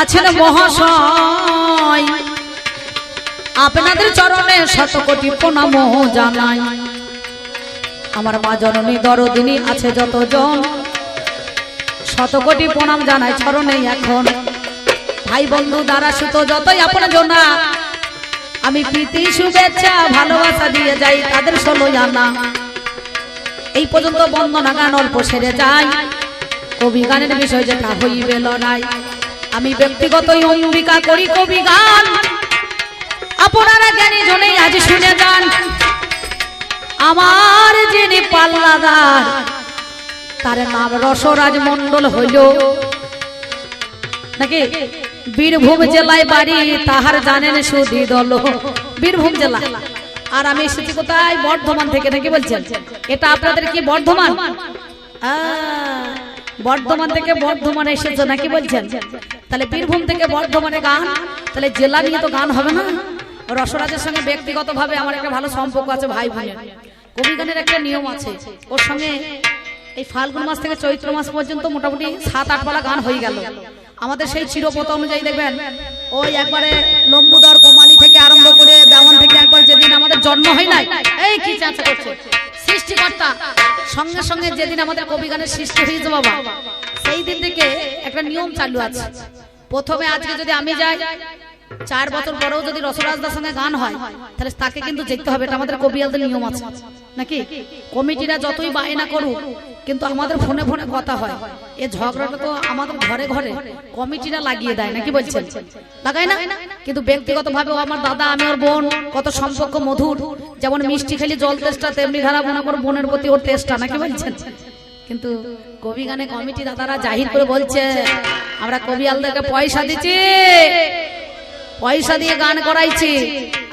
আছেন মহাশয়, আপনাদের চরণে শত কোটি প্রণাম জানাই। আমার মা জননী দরদিনী আছে যতজন, শত কোটি প্রণাম জানাই চরণে। এখন ভাই বন্ধু দ্বারা সুতো যতই আপন জনা, আমি প্রীতি শুভেচ্ছা ভালোবাসা দিয়ে যাই তাদের 16 আনা। এই পর্যন্ত বন্দনা গান অল্প সেরে যায়, কবি গানের বিষয় যেটা হইবে লড়াই। আমি ব্যক্তিগত অম্বিকা করি কবি গান, আপনারা জ্ঞানী জনেই আজ শুনে যান। আমার যিনি পাল্লাদার, তার নাম রসরাজ মন্ডল হইল নাকি বীরভূম জেলায় বাড়ি, তাহার জানেন সুধী দল। বীরভূম জেলা, আর আমি এসেছি কোথায়? বর্ধমান থেকে নাকি বলছেন? এটা আপনাদের কি বর্ধমান? বর্ধমান থেকে বর্ধমানে এসেছে নাকি বলছেন? তাহলে বীরভূম থেকে বর্ধমানে গান, তাহলে জেলা নিয়ে তো গান হবে না। রসরাজের সঙ্গে ব্যক্তিগতভাবে আমার একটা ভালো সম্পর্ক আছে, ভাই বোনের। কবি গানের একটা নিয়ম আছে, ওর সঙ্গে এই ফাল্গুন মাস থেকে চৈত্র মাস পর্যন্ত মোটামুটি 7-8 পালা গান হয়ে গেল। আমাদের সেই চিরপথ অনুযায়ী দেখবেন ওই একবারে লম্বুদর গোমালি থেকে আরম্ভ করে দেওয়ান থেকে একবার যেদিন আমাদের জন্ম হয় নাই, এই কি চাচা করছে সৃষ্টিকর্তা, সঙ্গে সঙ্গে যেদিন আমাদের কবি গানের সৃষ্টি হয়েছে বাবা, সেই দিন থেকে একটা নিয়ম চালু আছে। প্রথমে আজকে যদি আমি যাই, 4 বছর পরেও যদি রসরাজদার সঙ্গে গান হয়, তাহলে তাকে কিন্তু যেতে হবে। এটা আমাদের কবিয়ালদের নিয়ম আছে নাকি। কমিটিরা যতই বায়না করুক, কিন্তু আমাদের ফোনে ফোনে কথা হয়। এই ঝগড়াটা তো আমাদের ঘরে ঘরে কমিটিরা লাগিয়ে দেয় নাকি বলছেন? লাগায় না? কিন্তু ব্যক্তিগতভাবে আমার দাদা, আমি ওর বোন, কত সম্পর্ক মধুর। যেমন মিষ্টি খেলি জল তেষ্টা, তেমনি ধারা মনে করো বোনের প্রতি ওর তেষ্টা নাকি বলছেন। কিন্তু কবি গানে কমিটি দাদারা জাহির করে বলছে, আমরা কবিয়ালদেরকে পয়সা দিচ্ছি, পয়সা দিয়ে গান করাইছি।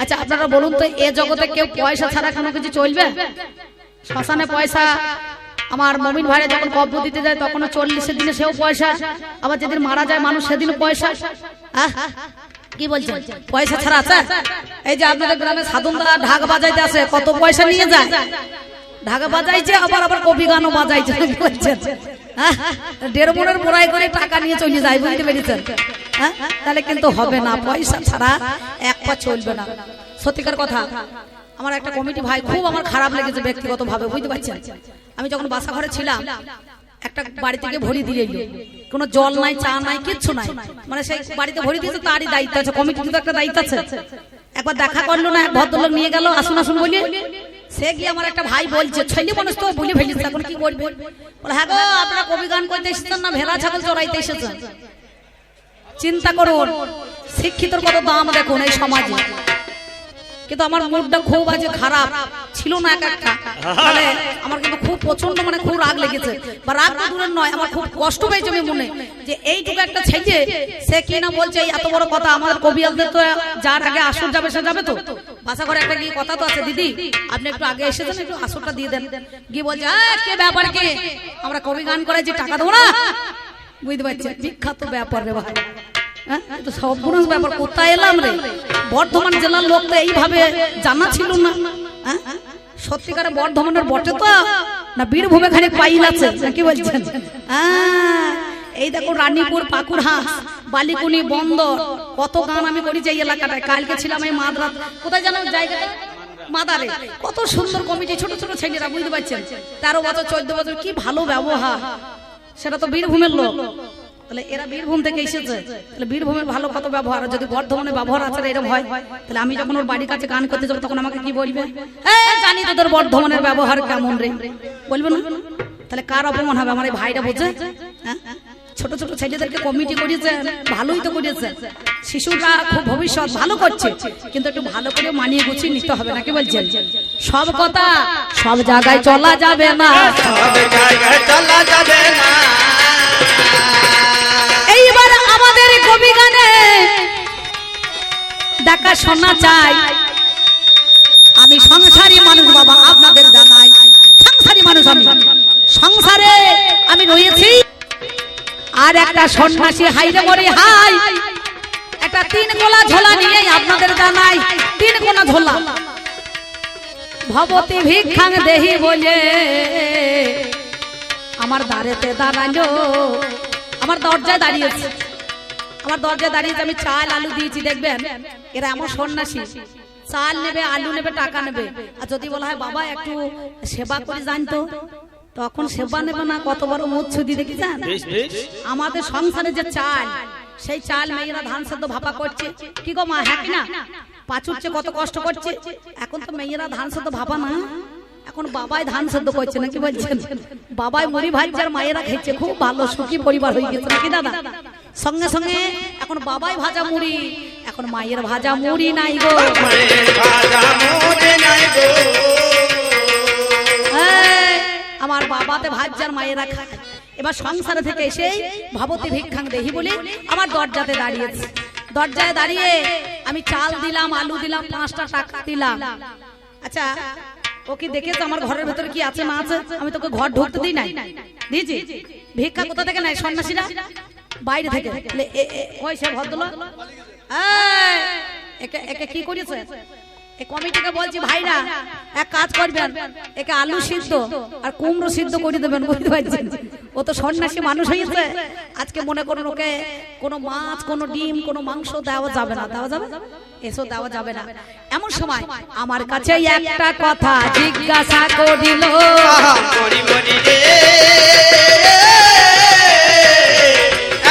আচ্ছা আপনারা বলুন তো, এ জগতে কেউ পয়সা ছাড়া কোনো কিছু চলবে? শ্মশানে পয়সা, আমার মমিন ভাইরা যখন কব্য দিতে যায় তখন 40 দিনে সেও পয়সা, আবার যেদিন মারা যায় মানুষ সেদিনও পয়সা। কি বলছেন? পয়সা ছাড়া আছে? এই যে আপনাদের গ্রামে সাধনদারা ঢাক বাজাইতে আসে, কত পয়সা নিয়ে যায়? ঢাক বাজাইছে, আবার কবি গানও বাজাইছে বলছেন। 1.5 মনের মোড়াই করে টাকা নিয়ে চলে যায়, বুঝতে পেরেছেন? তাহলে কিন্তু হবে না, পয়সা ছাড়া এক পা চলবে না। সত্যিকার কথা, আমার একটা কমিটি ভাই খুব আমার খারাপ লেগেছে ব্যক্তিগত ভাবে, বুঝতে পারছেন? আমি যখন বাসা ঘরে ছিলাম, একটা বাড়ি থেকে ভরি দিয়ে এলো, কোনো জল নাই, চা নাই, কিচ্ছু নাই, মানে সেই বাড়িতে ভরি দিয়েছে, তারই দায়িত্ব আছে, কমিটির তো একটা দায়িত্ব আছে। একবার দেখা করলো না, এক ভদ্রলোক নিয়ে গেল, আসুন আসুন বলি, সে গিয়ে আমার একটা ভাই বলছে, ছেলে মানুষ তো বলে ফেলিস, এখন কি করবে? বলে হ্যাঁ গো, আপনারা কবি গান করতে এসেছেন না ভেড়া ছাগল চড়াইতে এসেছেন? চিন্তা করুন, শিক্ষিতর কত দাম দেখুন এই সমাজে। কিন্তু আমার মুডটা খুব আজ খারাপ ছিল না একটা, মানে আমার কিন্তু খুব প্রচন্ড, মানে খুব রাগ লেগেছে, বা রাগ দূরের নয়, আমার খুব কষ্ট পেয়েছে আমি মনে, যে এইটুকু একটা ছেলে সে কি না বলছে এত বড় কথা। আমাদের কবিয়ালদের তো যার আগে আসর যাবে সে যাবে তো। বাসা ঘরে একটা গিয়ে কথা তো আছে, দিদি আপনি একটু আগে এসেছেন, একটু আসরটা দিয়ে দেন। গিয়ে বলছে কে ব্যাপার, কি আমরা কবি গান করাই যে টাকা দেবো না? বুঝতে পারছি, বিখ্যাত ব্যাপার রে ভাই, সব পুরুষ ব্যাপার। কোথায় এলাম রে? বর্ধমান জেলার লোক তো এইভাবে জানা ছিল না। সত্যিকারে বর্ধমানের বটে তো না, বীরভূমে খালি পাইল আছে নাকি বলছেন? এই দেখো রানীপুর, পাকুড়হাট, বালিকুনি, বন্দর, কত গান আমি করি এই এলাকাটায়। কালকে ছিলাম এই মাদ্রা, কোথায় জানো জায়গাটা? মাদারে। কত সুন্দর কমিটি, ছোট ছোট ছেলেরা, বুঝতে পারছেন? 13 বছর 14 বছর, কি ভালো ব্যবহার। সেটা তো বীরভূমের লোক, তাহলে এরা বীরভূম থেকে এসেছে, তাহলে বীরভূমের ভালো কত ব্যবহার। যদি বর্ধমানে ব্যবহার আছে এরকম হয়, তাহলে আমি যখন ওর বাড়ির কাছে গান করতে যাবো তখন আমাকে কি বলবে? জানি তোদের বর্ধমানের ব্যবহার কেমন রে, বলবে না? তাহলে কার অপমান হবে? আমার এই ভাইরা বোঝে। ছোট ছোট ছেলেদেরকে কমিটি করেছে, ভালোই তো করেছে। শিশুরা খুব ভবিষ্যৎ ভালো করছে, কিন্তু একটু ভালো করে মানিয়ে গুছিয়ে নিতে হবে নাকি বলছেন? সব কথা সব জায়গায় চলা যাবে না, সব জায়গায় চলা যাবে না। এইবার আমাদের কবি গানে দেখা শোনা চাই। আমি সংসারী মানুষ বাবা, আপনাদের জানাই সংসারী মানুষ। আমি সংসারে আমি রয়েছি, আর একটা সন্ন্যাসী হাইরে মরে হাই, একটা 3 কোলা ঝোলা নিয়ে আপনাদের জানাই। 3 কোনা ঝোলা, ভবতী ভিক্ষাং দেহি বলে আমার দ্বারেতে দাঁড়ালো, আমার দরজায় দাঁড়িয়েছে। আমার দরজায় দাঁড়িয়েছে, আমি চাল আলু দিয়েছি। দেখবেন এরা এমন সন্ন্যাসী, চাল নেবে, আলু নেবে, টাকা নেবে। আর যদি বলা হয় বাবা একটু সেবা করে জানতো, তখন সেবা নেবে না। কত বড় মুচ্ছুদি দেখি যান। আমাদের সংসারে যে চাল, সেই চাল মেয়েরা ধান সেদ্ধ ভাপা করছে। কি গো মা, হ্যাঁ কিনা? পাচুরছে, কত কষ্ট করছে। এখন তো মেয়েরা ধান সেদ্ধ ভাপা না, এখন বাবাই ধান সেদ্ধ করছে, নাকি বলছেন? বাবাই মুড়ি ভাজছে আর মায়েরা খেচ্ছে। খুব ভালো সুখী পরিবার হয়ে গেছে নাকি দাদা? সঙ্গে সঙ্গে এখন বাবাই ভাজা মুড়ি, এখন মায়ের ভাজা মুড়ি নাই গো। আমার বাবাতে ভাজ্জার মায়েরা খায়। এবার সংসারে থেকে এসে ভবতী ভিক্ষাং দেহি বলে আমার দরজাতে দাঁড়িয়েছে। দরজায় দাঁড়িয়ে আমি চাল দিলাম, আলু দিলাম, 5টা টাকা দিলাম। আচ্ছা, ও কি দেখেছে আমার ঘরের ভেতরে কি আছে না আছে? আমি তোকে ঘর ঢুকতে দিই নাই, দিয়েছি। ভিক্ষা কোথা থেকে নাই? সন্ন্যাসীরা বাইরে থেকে। ওই সে ভদ্রলোক একে কি করেছে? এই কমিটিকে বলছি, ভাইরা এক কাজ করবেন, একে আলু সিদ্ধ আর কুমড়ো সিদ্ধ করে দেবেন, বুঝতে পারছেন? ও তো সন্ন্যাসী মানুষ হয়েছে। আজকে মনে করুন ওকে কোনো মাছ, কোনো ডিম, কোনো মাংস দেওয়া যাবে না। দেওয়া যাবে? এসো দেওয়া যাবে না। এমন সময় আমার কাছে একটা কথা জিজ্ঞাসা করিল,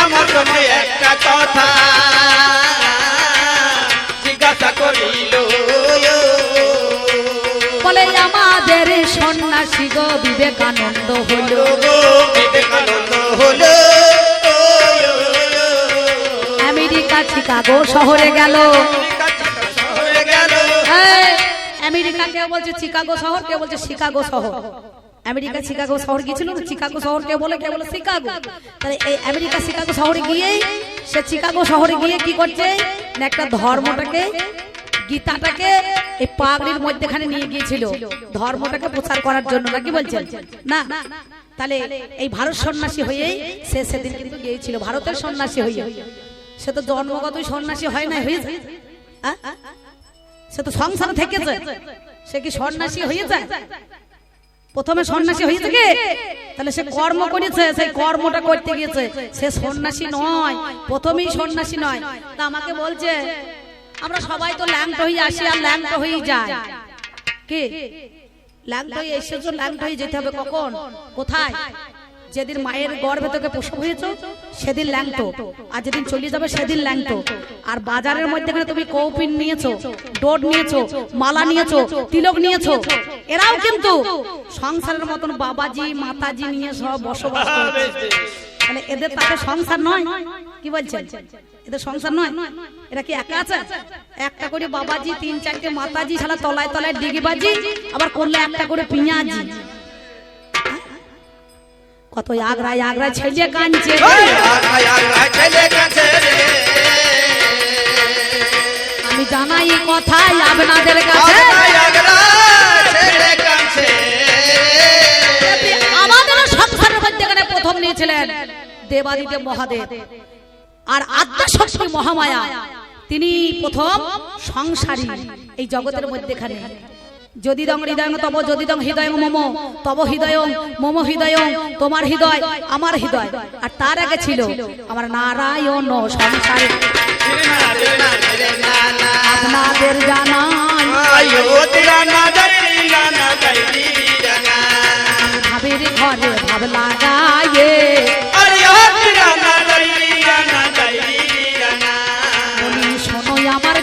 এমন সময় একটা কথা জিজ্ঞাসা করিল, বলে আমাদের সন্ন্যাসী গো বিবেকানন্দ হলো, বিবেকানন্দ হলো, আমেরিকা চিকাগো শহরে গেল। আমেরিকা কেউ বলছে চিকাগো শহর, কেউ বলছে শিকাগো শহর। আমেরিকা শিকাগো শহর গিয়েছিল না, চিকাগো শহর কে বলে, কে বলে শিকাগো। তাহলে এই আমেরিকা শিকাগো শহরে গিয়ে সে চিকাগো শহরে গিয়ে কি করছে না, একটা ধর্মটাকে, গীতাটাকে এই পাগড়ির মধ্যেখানে নিয়ে গিয়েছিল ধর্মটাকে প্রচার করার জন্য, নাকি বলছেন না? তাহলে এই ভারত সন্ন্যাসী হয়ে সে সেদিন কিন্তু গিয়েছিল, ভারতের সন্ন্যাসী হয়ে। সে তো জন্মগতই সন্ন্যাসী হয় না, হয়েছে? সে তো সংসারে থেকেছে, সে কি সন্ন্যাসী হয়ে যায়? প্রথমে সন্ন্যাসী হয়েছে কি? তাহলে সে কর্ম করেছে, সেই কর্মটা করতে গিয়েছে। সে সন্ন্যাসী নয়, প্রথমেই সন্ন্যাসী নয়। তা আমাকে বলছে আমরা সবাই তো ল্যাংটো হয়ে আসি আর ল্যাংটো হয়ে যায়। কি ল্যাংটো হয়ে এসেছো, ল্যাংটো হয়ে যেতে হবে কখন, কোথায়? যেদিন মায়ের গর্ভে তোকে প্রসব হয়েছে সেদিন ল্যাংটো, আর যেদিন চলে যাবে সেদিন ল্যাংটো। আর বাজারের মধ্যে তুমি কৌপিন নিয়েছো, ডোড নিয়েছো, মালা নিয়েছো, তিলক নিয়েছো, এরাও কিন্তু সংসারের মতন বাবাজি মাতাজি নিয়ে সব বসবাস করে। তাহলে এদের তাকে সংসার নয়, কি বলছেন? এদের সংসার নয়। এরা কি একা আছে? একটা করে বাবাজি, 3-4টে মাতাজি, সালা তলায় তলায় ডিগিবাজি, আবার করলে একটা করে পিঁয়াজি। কত আগ্রায় আগ্রায় ছেলে কাঁদছে, আমি জানাই কথাই আপনাদের কাছে। আমাদের সংসারের মধ্যে এখানে প্রথম নিয়েছিলেন দেবাদিদেব মহাদেব আর আদ্যাশক্তি মহামায়া। তিনি প্রথম সংসারী এই জগতের মধ্যেখানে। যদি দং হৃদয় তব, যদি দং হৃদয় মম তব হৃদয় মম হৃদয়, তোমার হৃদয় আমার হৃদয়। আর তার আগে ছিল আমার নারায়ণ সংসারে। আপনাদের জানাই ভাবের ঘরে ভাব লাগায়ে, শোনো আমার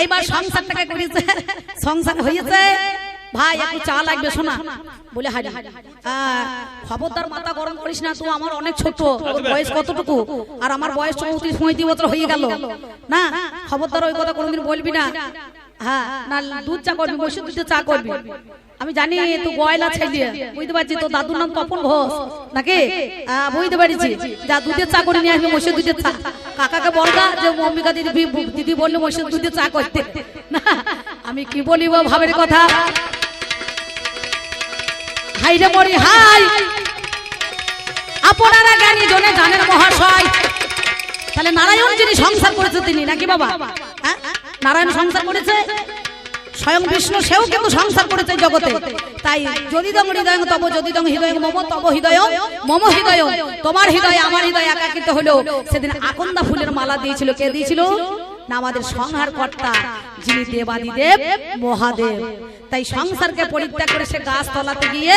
এইবার সংসারটাকে করেছে, সংসার হয়েছে। ভাই একটু চা লাগবে শোনা, বলে হারি খবরদার মাথা গরম করিস না, তুই আমার অনেক ছোট, বয়স কতটুকু, আর আমার বয়স 34-35 বছর হয়ে গেল না, খবরদার ওই কথা কোনোদিন বলবি না। হ্যাঁ না, দুধ চা করবি, বসে দুধে চা করবি। আমি জানি তুই গয়লা ছেলে, বুঝতে পারছি তোর দাদুর নাম তপন ঘোষ নাকি, বুঝতে পারছি। যা দুধের চা করে নিয়ে আসবি, মসজিদ দুধের চা। কাকাকে বলবা যে অম্বিকা দিদি বললে মসজিদ দুধের চা করতে না। আমি কি বলিব ভাবের কথা, হাই রে মরি হাই, আপনারা জ্ঞানী জনে জানেন মহাশয়। তাহলে নারায়ণ যিনি সংসার করেছে তিনি নাকি বাবা, নারায়ণ সংসার করেছে। স্বয়ং বিষ্ণু সেও কিন্তু সংসার করেছে জগতে। তাই যদি দং হৃদয় তব যদি দং হৃদয় মম তব হৃদয় মম হৃদয়, তোমার হৃদয় আমার হৃদয় একাকিত হলো। সেদিন আকন্দা ফুলের মালা দিয়েছিল, কে দিয়েছিল? না আমাদের সংহার কর্তা, যিনি দেবাদিদেব মহাদেব। তাই সংসারকে পরিত্যাগ করে সে গাছ তলাতে গিয়ে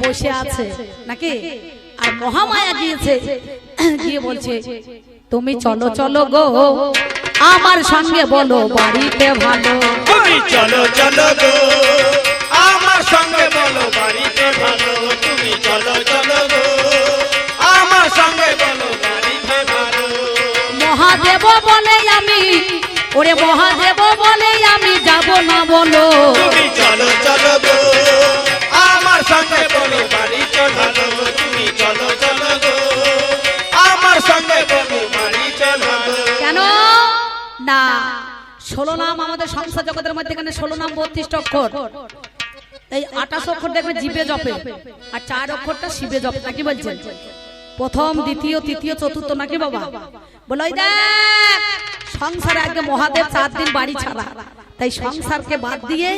বসে আছে নাকি। আর মহামায়া গিয়েছে, গিয়ে বলছে তুমি চলো চলো গো আমার সঙ্গে বলো বাড়িতে ভালো। তুমি চলো চলো গো আমার সঙ্গে বলো বাড়িতে ভালো। তুমি চলো চলো গো আমার সঙ্গে বলো বাড়িতে ভালো। মহাদেব বলে আমি, ওরে মহাদেব বলে আমি যাব না বলো। তুমি চলো চলো গো আমার সঙ্গে বলো বাড়িতে ভালো। তুমি চলো চলো গো আমার সঙ্গে বলো বাড়িতে ভালো। কেন না 16 নাম আমাদের সংসার জগতের মধ্যে, এখানে 16 নাম 32 অক্ষর। এই 28 অক্ষর দেখবে জিভে জপে, আর 4 অক্ষরটা শিবে জপে নাকি বলছেন? প্রথম দ্বিতীয় তৃতীয় চতুর্থ নাকি বাবা বলো। ওই দেখ সংসারে আগে মহাদেব 4 দিন বাড়ি ছাড়া। তাই সংসারকে বাদ দিয়ে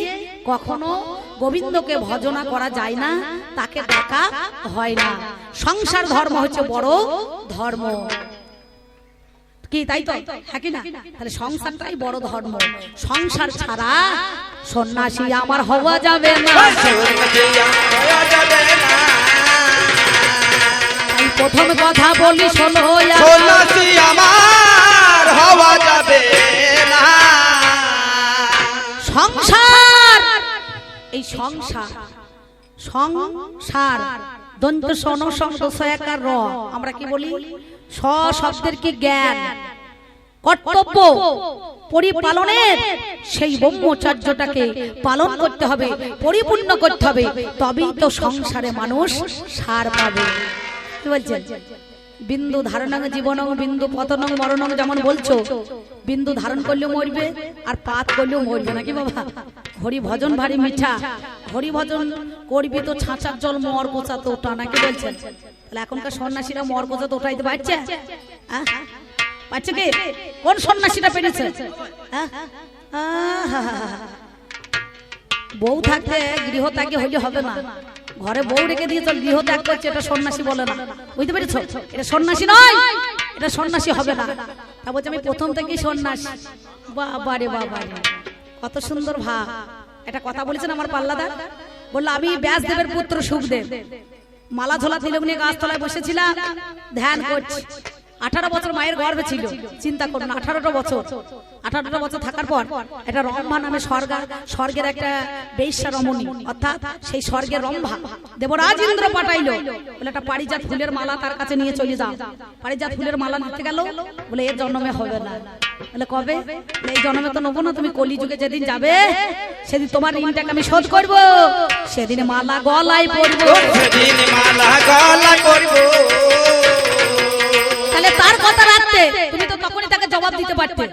কখনো গোবিন্দকে ভজনা করা যায় না, তাকে ডাকা হয় না। সংসার ধর্ম হচ্ছে বড় ধর্ম কি, তাই তো? হ্যাঁ কি না? তাহলে সংসারটাই বড় ধর্ম। সংসার ছাড়া সন্ন্যাসী আমার হওয়া যাবে না। তাই প্রথম কথা বলি শোনো, সন্ন্যাসী আমার হওয়া যাবে না। সংসার, এই সংসার, সংসার দন্ত সন সংদোষ একার র, আমরা কি বলি? স শব্দের কি জ্ঞান, কর্তব্য পরিপালনের সেই ব্রহ্মচর্যটাকে পালন করতে হবে, পরিপূর্ণ করতে হবে, তবেই তো সংসারে মানুষ সার পাবে। কি বলছেন? বিন্দু ধারণং জীবনং বিন্দু পতনং মরণং, যেমন বলছো বিন্দু ধারণ করলেও মরবে আর পাত করলেও মরবে নাকি বাবা। হরি ভজন ভারী মিঠা, হরি ভজন করবি তো ছাঁচার জল মর কোচা তো ওটা নাকি বলছেন। তাহলে এখনকার সন্ন্যাসীরা মর কোচা তো ওটাইতে পারছে? পারছে কি? কোন সন্ন্যাসীরা পেরেছে? বউ থাকতে গৃহ ত্যাগে হইলে হবে না। ঘরে বউ রেখে দিয়ে চল গৃহ ত্যাগ করছে, এটা সন্ন্যাসী বলে না। বুঝতে পেরেছো? এটা সন্ন্যাসী নয়, এটা সন্ন্যাসী হবে না। তা বলছে আমি প্রথম থেকেই সন্ন্যাসী। বাবারে বাবারে, কত সুন্দর ভাব। এটা কথা বলেছেন আমার পাল্লাদার, বললো আমি ব্যাসদেবের পুত্র সুখদেব, মালা ঝোলা তিলক নিয়ে গাছতলায় বসেছিলাম, ধ্যান করছি। 18 বছর মায়ের গর্ভে ছিল, চিন্তা করুন। 18টা বছর থাকার পর এটা রম্ভা নামে স্বর্গের একটা বেশ্যা রমণী, অর্থাৎ সেই স্বর্গের রম্ভা দেবরাজ ইন্দ্র পাঠাইলো, বলে একটা পারিজাত ফুলের মালা তার কাছে নিয়ে চলে যাও। পারিজাত ফুলের মালা নিতে গেল, বলে এর জন্মে হবে না। বলে কবে? এই জন্মে তো নেবো না, তুমি কলিযুগে যেদিন যাবে সেদিন তোমার ঋণটাকে আমি শোধ করবো, সেদিন মালা গলায় পরবো, সেদিন মালা গলা করবো। তাহলে তার কথা রাখতে তুমি তো তখনই তাকে জবাব দিতে পারতে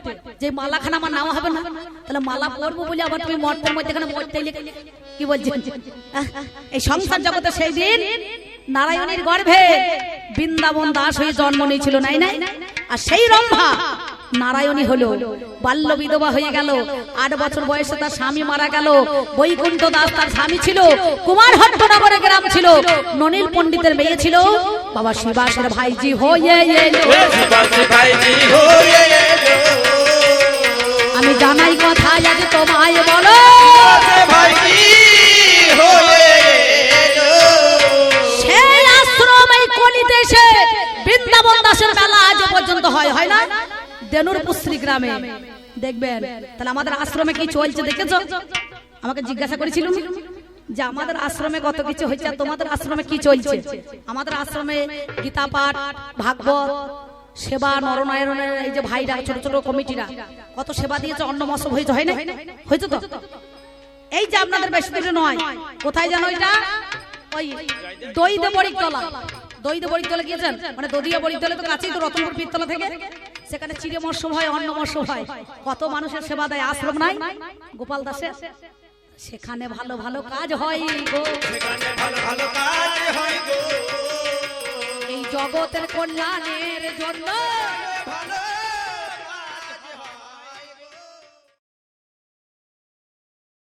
যে মালাখানা আমার নাও হবে না। তাহলে মালা পরবো বলে আবার তুমি মর্তের মধ্যেখানে মরতে কি বলছেন? এই সংসার জগতে সেই দিন নারায়ণের গর্ভে বৃন্দাবন দাস হয়ে জন্ম নিয়েছিল, নাই নাই? আর সেই রম্ভা নারায়ণী হলো, বাল্য বিধবা হয়ে গেল। 8 বছর বয়সে তার স্বামী মারা গেল। বৈকুণ্ঠ দাস তার স্বামী ছিল। কুমারহট্ট নগরে গ্রাম ছিল। ননীল পণ্ডিতের মেয়ে ছিল। বাবা শিবাসের ভাইজি হয়ে এলো। আমি জানাই কথা আজ তোমায় বলো, সেই আশ্রম এই কলিদেশে বৃন্দাবন দাসের মেলা আজ পর্যন্ত হয় না? দেনুরপুশ্রী গ্রামে দেখবেন। তাহলে আমাদের আশ্রমে কি চলছে দেখেছো? আমাকে জিজ্ঞাসা করেছিল যে আমাদের আশ্রমে কত কিছু হয়েছে, তোমাদের আশ্রমে কি চলছে? আমাদের আশ্রমে গীতা পাঠ, ভাগবত, সেবা, নরনারায়ণের এই যে ভাইরা ছোট ছোট কমিটিরা কত সেবা দিয়েছে, অন্ন মৎসব হয়েছে, হয় না? হয়েছে তো? এই যে আপনাদের বেশি দূরে নয়, কোথায় জানো? এটা ওই দইদে বড়িতলা। দইদে বড়িতলা গিয়েছেন? মানে দদিয়া বড়িতলা তো কাছেই তো, রতনপুর পীরতলা থেকে। সেখানে চিড়ে মৎসব হয়, অন্ন মৎসব হয়, কত মানুষের সেবা দেয়। আশ্রম নাই গোপাল দাসের? সেখানে ভালো ভালো কাজ হয় গো, এই জগতের কল্যাণের জন্য।